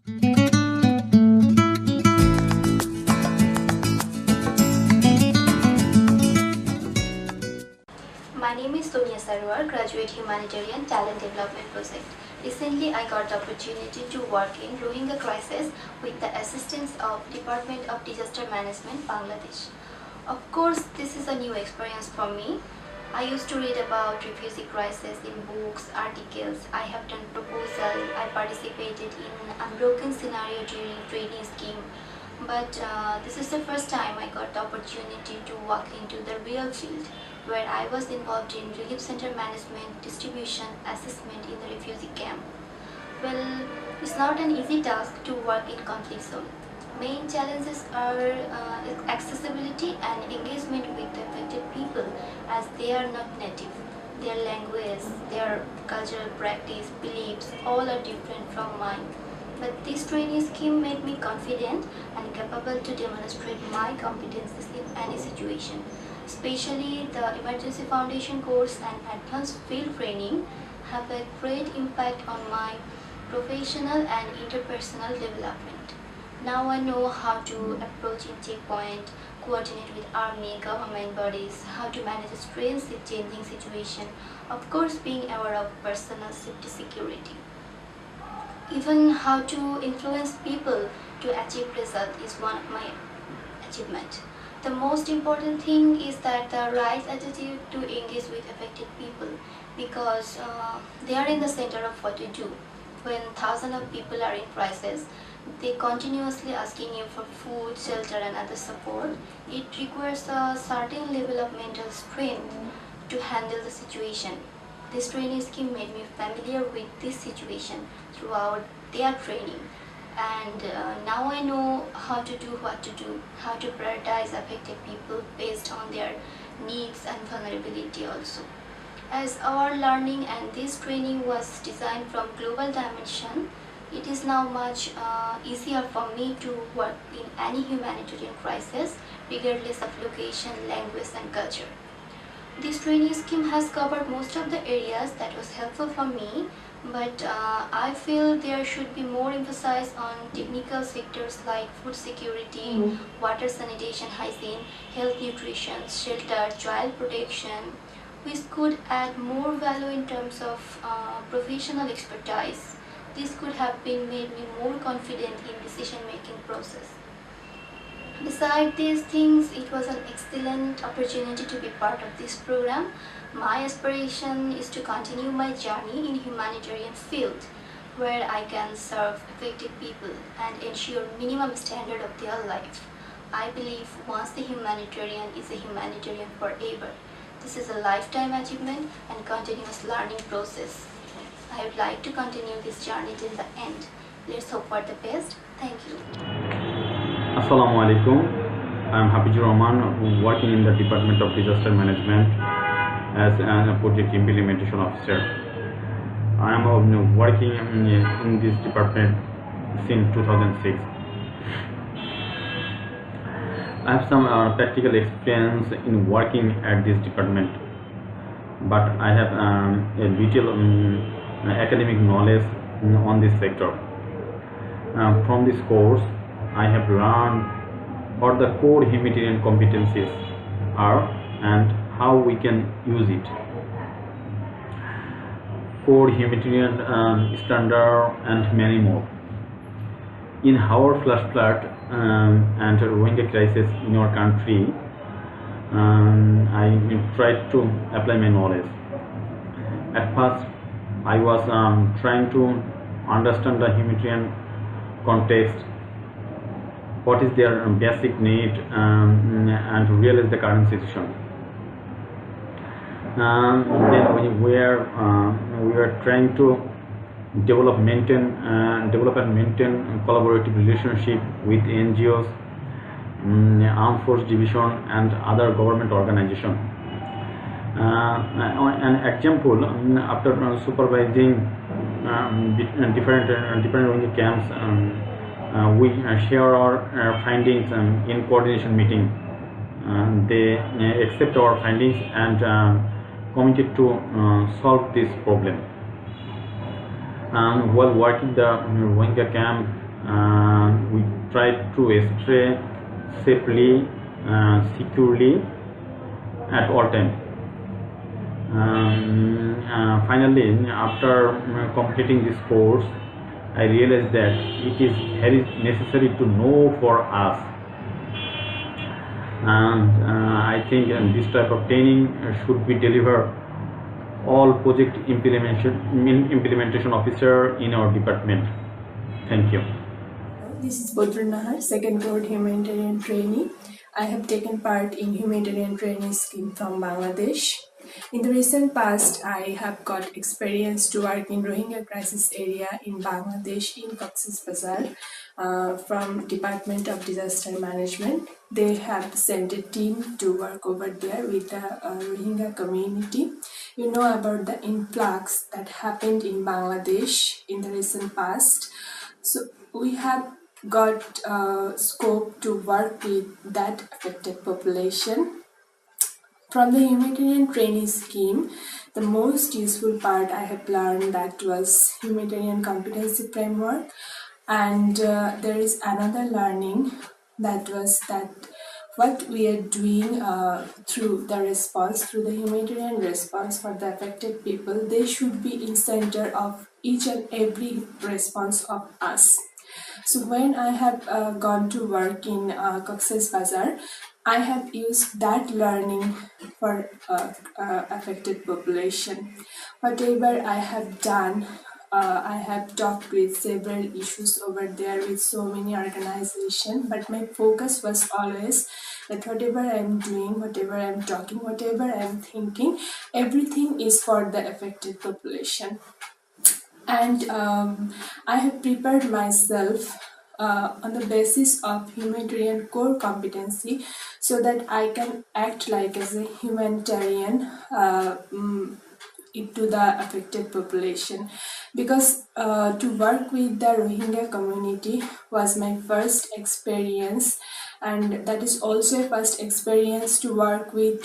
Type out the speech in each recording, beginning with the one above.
My name is Sonia Sarwar, Graduate Humanitarian Talent Development Project. Recently, I got the opportunity to work in Rohingya crisis with the assistance of Department of Disaster Management, Bangladesh. Of course, this is a new experience for me. I used to read about refugee crisis in books, articles. I have done proposal. I participated in unbroken scenario during training scheme. But this is the first time I got the opportunity to walk into the real field, where I was involved in relief center management, distribution, assessment in the refugee camp. Well, it's not an easy task to work in conflict zone. Main challenges are accessibility and engagement with the affected people, as they are not native. Their language, their cultural practice, beliefs, all are different from mine. But this training scheme made me confident and capable to demonstrate my competencies in any situation. Especially the Emergency Foundation course and advanced field training have a great impact on my professional and interpersonal development. Now I know how to approach in checkpoint, coordinate with army, government bodies, how to manage a strange changing situation, of course being aware of personal safety security. Even how to influence people to achieve result is one of my achievement. The most important thing is that the right attitude to engage with affected people, because they are in the center of what we do. When thousands of people are in crisis, they continuously asking you for food, shelter and other support. It requires a certain level of mental strength to handle the situation. This training scheme made me familiar with this situation throughout their training, and now I know how to do what to do, how to prioritize affected people based on their needs and vulnerability also. As our learning and this training was designed from global dimension, it is now much easier for me to work in any humanitarian crisis, regardless of location, language and culture. This training scheme has covered most of the areas that was helpful for me, but I feel there should be more emphasis on technical sectors like food security, water sanitation, hygiene, health nutrition, shelter, child protection, which could add more value in terms of professional expertise. This could have been made me more confident in decision-making process. Besides these things, it was an excellent opportunity to be part of this program. My aspiration is to continue my journey in humanitarian field, where I can serve affected people and ensure minimum standard of their life. I believe once the humanitarian is a humanitarian forever. This is a lifetime achievement and continuous learning process. I would like to continue this journey till the end. Let's hope for the best. Thank you. Assalamu alaikum. I am Hafizur Rahman, working in the Department of Disaster Management as a project implementation officer. I am working in this department since 2006. I have some practical experience in working at this department, but I have a little academic knowledge on this sector. From this course, I have learned what the core humanitarian competencies are and how we can use it. Core humanitarian standard and many more. In our flash flood and Rohingya crisis in our country, I tried to apply my knowledge. At first, I was trying to understand the humanitarian context, what is their basic need, and realize the current situation. Then we were trying to develop and maintain collaborative relationship with NGOs, Armed Force Division and other government organizations. An example, after supervising different Rohingya camps, we share our findings in coordination meeting. They accept our findings and committed to solve this problem. While working the Rohingya camp, We tried to stray safely, securely at all times. Finally, after completing this course, I realized that it is very necessary to know for us, and I think this type of training should be delivered all project implementation officer in our department. Thank you. This is Bodru Nahar, second cohort humanitarian trainee. I have taken part in humanitarian training scheme from Bangladesh. In the recent past, I have got experience to work in Rohingya crisis area in Bangladesh in Cox's Bazar from Department of Disaster Management. They have sent a team to work over there with the Rohingya community. You know about the influx that happened in Bangladesh in the recent past. So we have got scope to work with that affected population. From the humanitarian training scheme, the most useful part I have learned that was humanitarian competency framework, and there is another learning that was that what we are doing through the response, through the humanitarian response for the affected people, they should be in center of each and every response of us. So when I have gone to work in Cox's Bazar, I have used that learning for affected population. Whatever I have done, I have talked with several issues over there with so many organizations, but my focus was always that whatever I am doing, whatever I am talking, whatever I am thinking, everything is for the affected population. And I have prepared myself on the basis of humanitarian core competency so that I can act like as a humanitarian to the affected population, because to work with the Rohingya community was my first experience, and that is also a first experience to work with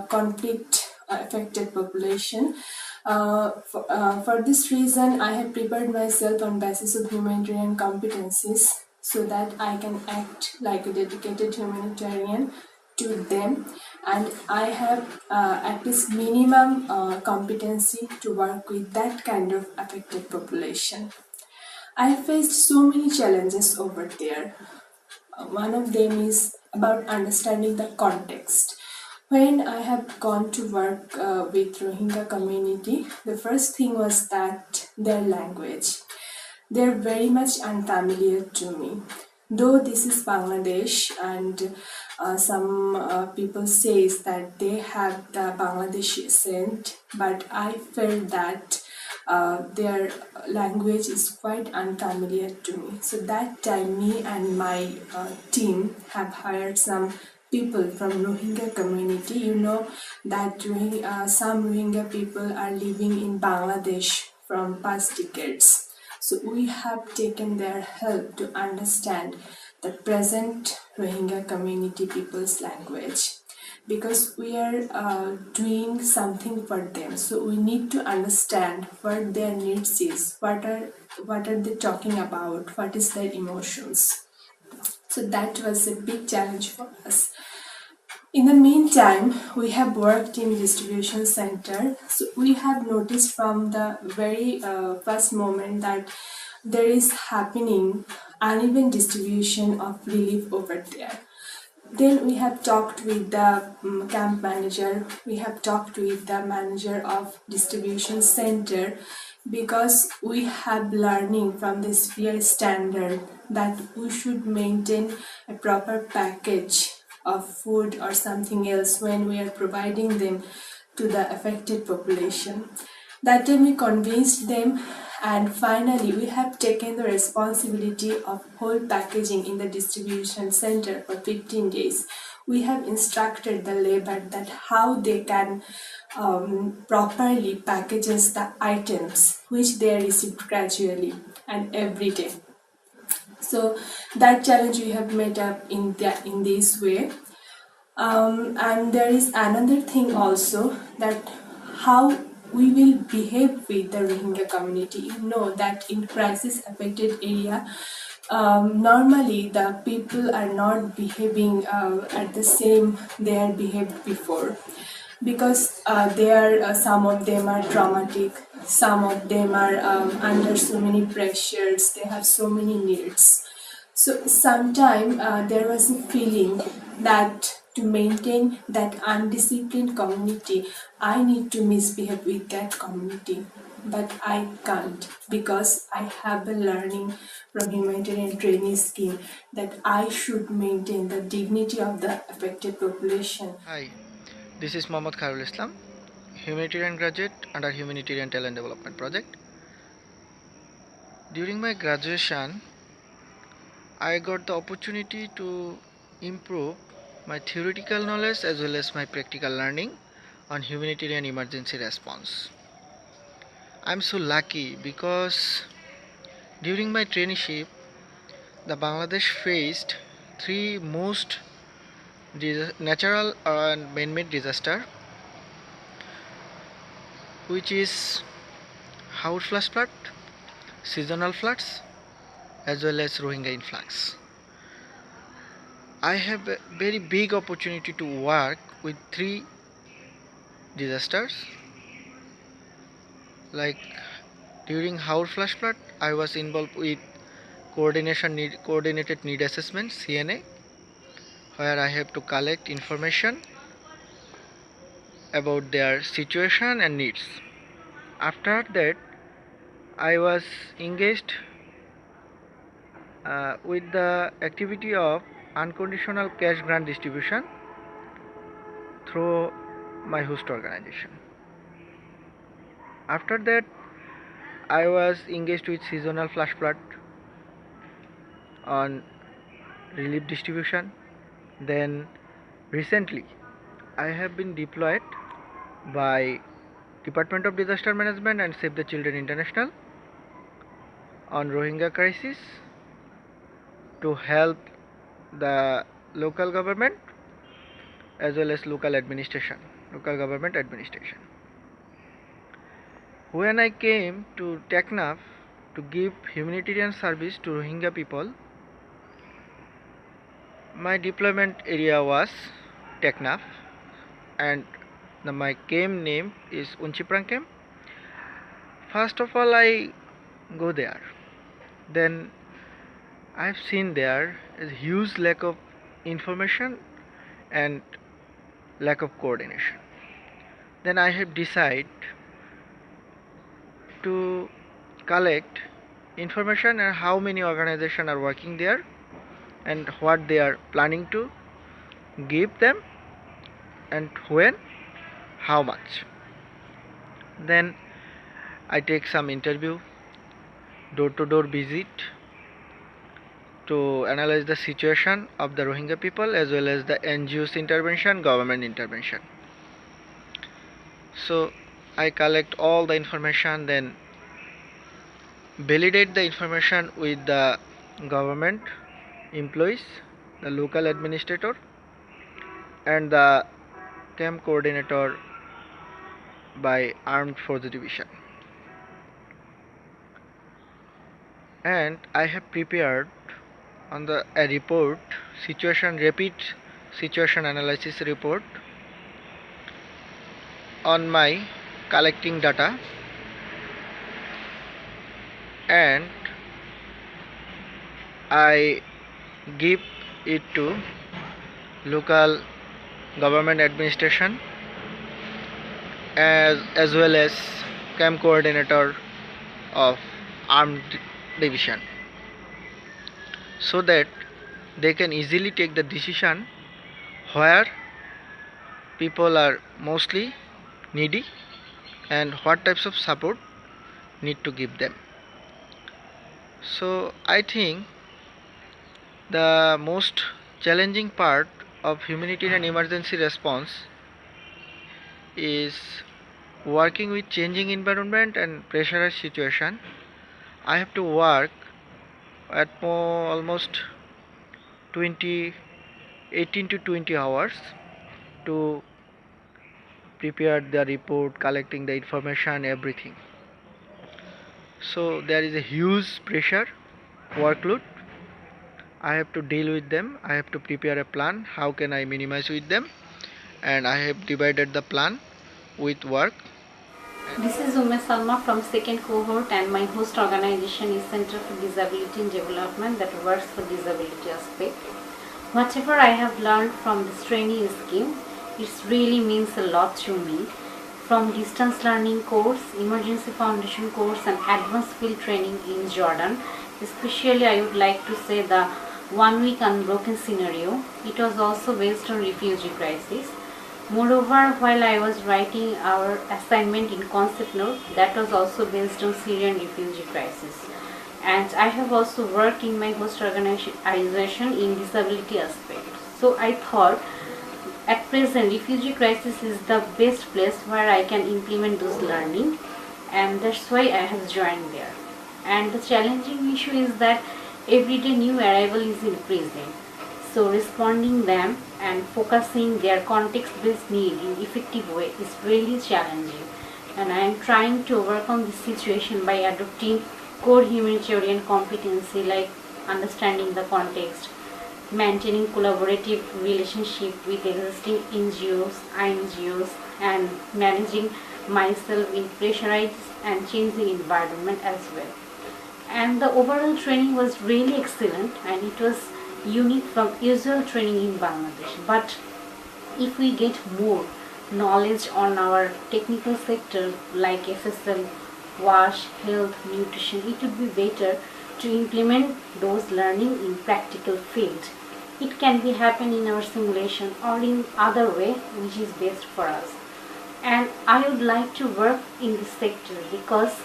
conflict affected population. For this reason, I have prepared myself on basis of humanitarian competencies so that I can act like a dedicated humanitarian to them, and I have at least minimum competency to work with that kind of affected population. I faced so many challenges over there. One of them is about understanding the context. When I have gone to work with Rohingya community, the first thing was that their language. They're very much unfamiliar to me. Though this is Bangladesh, and some people says that they have the Bangladeshi accent, but I felt that their language is quite unfamiliar to me. So that time, me and my team have hired some people from Rohingya community. You know that some Rohingya people are living in Bangladesh from past decades. So we have taken their help to understand the present Rohingya community people's language, because we are doing something for them. So we need to understand what their needs is, what are they talking about, what is their emotions. So that was a big challenge for us. In the meantime, we have worked in distribution center. So we have noticed from the very first moment that there is happening uneven distribution of relief over there. Then we have talked with the camp manager, we have talked with the manager of distribution center, because we have learning from the sphere standard that we should maintain a proper package of food or something else when we are providing them to the affected population. That time we convinced them, and finally we have taken the responsibility of whole packaging in the distribution center for 15 days. We have instructed the labor that how they can properly packages the items which they received gradually and every day. So that challenge we have made up in this way. And there is another thing also, that how we will behave with the Rohingya community. You know that in crisis affected area, normally the people are not behaving at the same they are behaved before, because some of them are traumatic, some of them are under so many pressures, they have so many needs. So sometime there was a feeling that to maintain that undisciplined community, I need to misbehave with that community. But I can't, because I have been learning from humanitarian training scheme that I should maintain the dignity of the affected population. Hi, this is Mohammad Khairul Islam, humanitarian graduate under Humanitarian Talent Development Project. During my graduation, I got the opportunity to improve my theoretical knowledge as well as my practical learning on humanitarian emergency response. I'm so lucky because during my traineeship, the Bangladesh faced three most natural and man-made disaster, which is house flood, seasonal floods, as well as Rohingya influx. I have a very big opportunity to work with three disasters. Like during house flash flood, I was involved with coordinated need assessment (CNA), where I have to collect information about their situation and needs. After that, I was engaged with the activity of unconditional cash grant distribution through my host organization. After that, I was engaged with seasonal flash flood on relief distribution. Then recently, I have been deployed by Department of Disaster Management and Save the Children International on Rohingya crisis to help the local government as well as local government administration. When I came to Teknaf to give humanitarian service to Rohingya people, my deployment area was Teknaf, and my camp name is Unchiprang camp. First of all, I go there. Then I've seen there is a huge lack of information and lack of coordination. Then I have decided to collect information on how many organizations are working there and what they are planning to give them and when, how much. Then I take some interview, door-to-door visit to analyze the situation of the Rohingya people as well as the NGO's intervention, government intervention. So I collect all the information, then validate the information with the government employees, the local administrator, and the camp coordinator by Armed Force Division. And I have prepared on a report, rapid situation analysis report on my collecting data, and I give it to local government administration as well as camp coordinator of armed division, so that they can easily take the decision where people are mostly needy and what types of support need to give them. So I think the most challenging part of humanitarian emergency response is working with changing environment and pressurized situation. I have to work at almost 18 to 20 hours to prepare the report, collecting the information, everything. So there is a huge pressure, workload. I have to deal with them. I have to prepare a plan. How can I minimize with them? And I have divided the plan with work. This is Ume Salma from second cohort, and my host organization is Center for Disability and Development that works for disability aspect. Whatever I have learned from this training scheme, it really means a lot to me. From distance learning course, emergency foundation course and advanced field training in Jordan, especially I would like to say the 1 week unbroken scenario. It was also based on refugee crisis. Moreover, while I was writing our assignment in concept note, that was also based on Syrian refugee crisis. And I have also worked in my host organization in disability aspect. So I thought at present refugee crisis is the best place where I can implement those learning, and that's why I have joined there. And the challenging issue is that everyday new arrival is increasing. So responding them and focusing their context-based need in effective way is really challenging. And I am trying to overcome this situation by adopting core humanitarian competency like understanding the context, maintaining collaborative relationship with existing NGOs, INGOs, and managing myself in pressurized and changing environment as well. And the overall training was really excellent, and it was unique from usual training in Bangladesh. But if we get more knowledge on our technical sector like FSL, WASH, health, nutrition, it would be better to implement those learning in practical field. It can be happen in our simulation or in other way which is best for us. And I would like to work in this sector because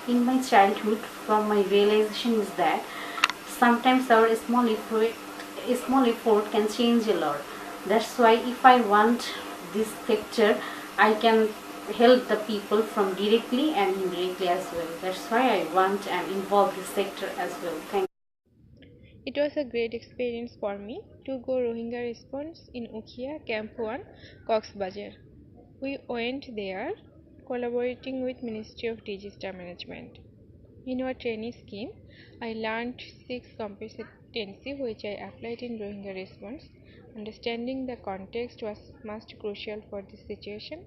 in my childhood, from my realization is that sometimes our small effort can change a lot. That's why if I want this sector, I can help the people from directly and indirectly as well. That's why I want and involve this sector as well. Thank you. It was a great experience for me to go Rohingya Response in Ukhia Camp 1, Coxbazar. We went there collaborating with Ministry of Disaster Management. In our training scheme, I learned 6 competencies which I applied in Rohingya Response. Understanding the context was most crucial for this situation,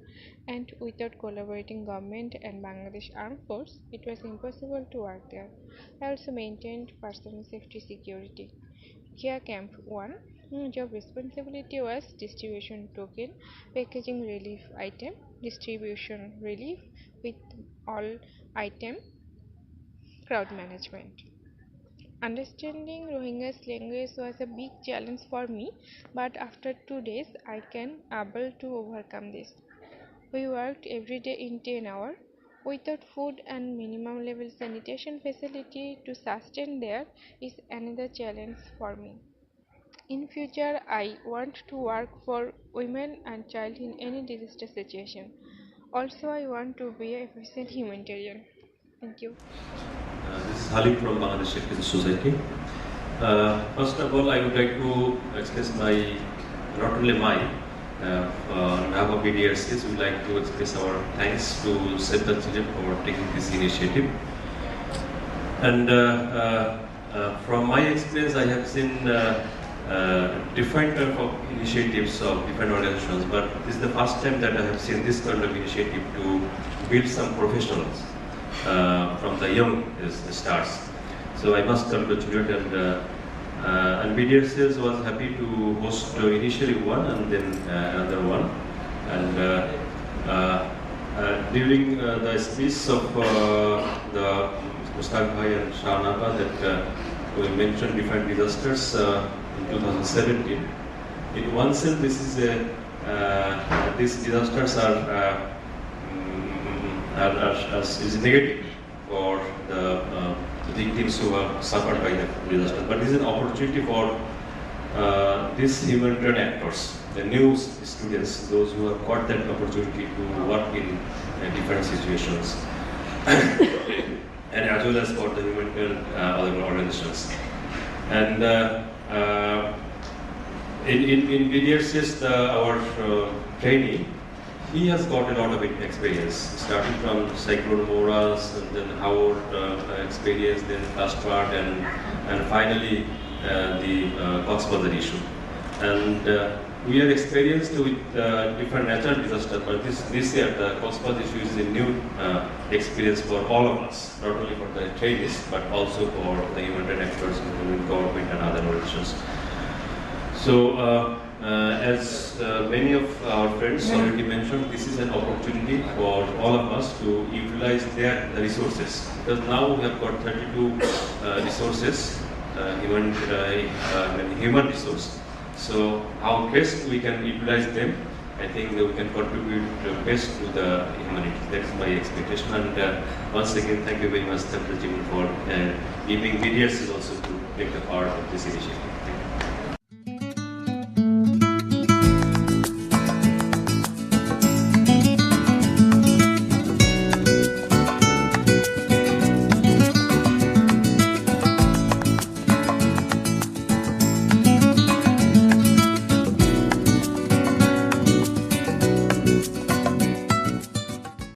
and without collaborating government and Bangladesh Armed Force, it was impossible to work there. I also maintained personal safety security. Here Camp 1, job responsibility was distribution token, packaging relief item, distribution relief with all item, crowd management. Understanding Rohingya's language was a big challenge for me, but after 2 days I can able to overcome this. We worked every day in 10 hours. Without food and minimum level sanitation facility to sustain there is another challenge for me. In future, I want to work for women and child in any disaster situation. Also, I want to be an efficient humanitarian. Thank you. This is Halim from Bangladesh Experience Society. First of all, I would like to express not only my, on behalf of BDRCs, we would like to express our thanks to Save the Children for taking this initiative. And from my experience, I have seen different type of initiatives of different organizations, but this is the first time that I have seen this kind of initiative to build some professionals from the young stars. So I must congratulate, and BDSS was happy to host initially one and then another one. And during the speech of the Mustaq Bhai and Shahnaba that we mentioned different disasters in 2017. In one sense, this is these disasters is negative for the victims who have suffered by the disaster. But this is an opportunity for these humanitarian actors, the new students, those who have got that opportunity to work in different situations, and as well as for the humanitarian other organizations. And in BDRCS, our trainee, he has got a lot of experience, starting from Cyclone Moras, and then Howard experience, then last part, and finally the Cox's Bazar issue. And we are experienced with different natural disasters, but this year the Cox's Bazar issue is a new experience for all of us, not only for the trainees, but also for the humanitarian experts in government and other organizations. So, as many of our friends already mentioned, this is an opportunity for all of us to utilize their resources. Because now we have got 32 resources, human resource. So how best we can utilize them, I think that we can contribute best to the humanity. That is my expectation. And once again, thank you very much, Central Jimin, for giving BDRCs also to take the part of this initiative. Thank you.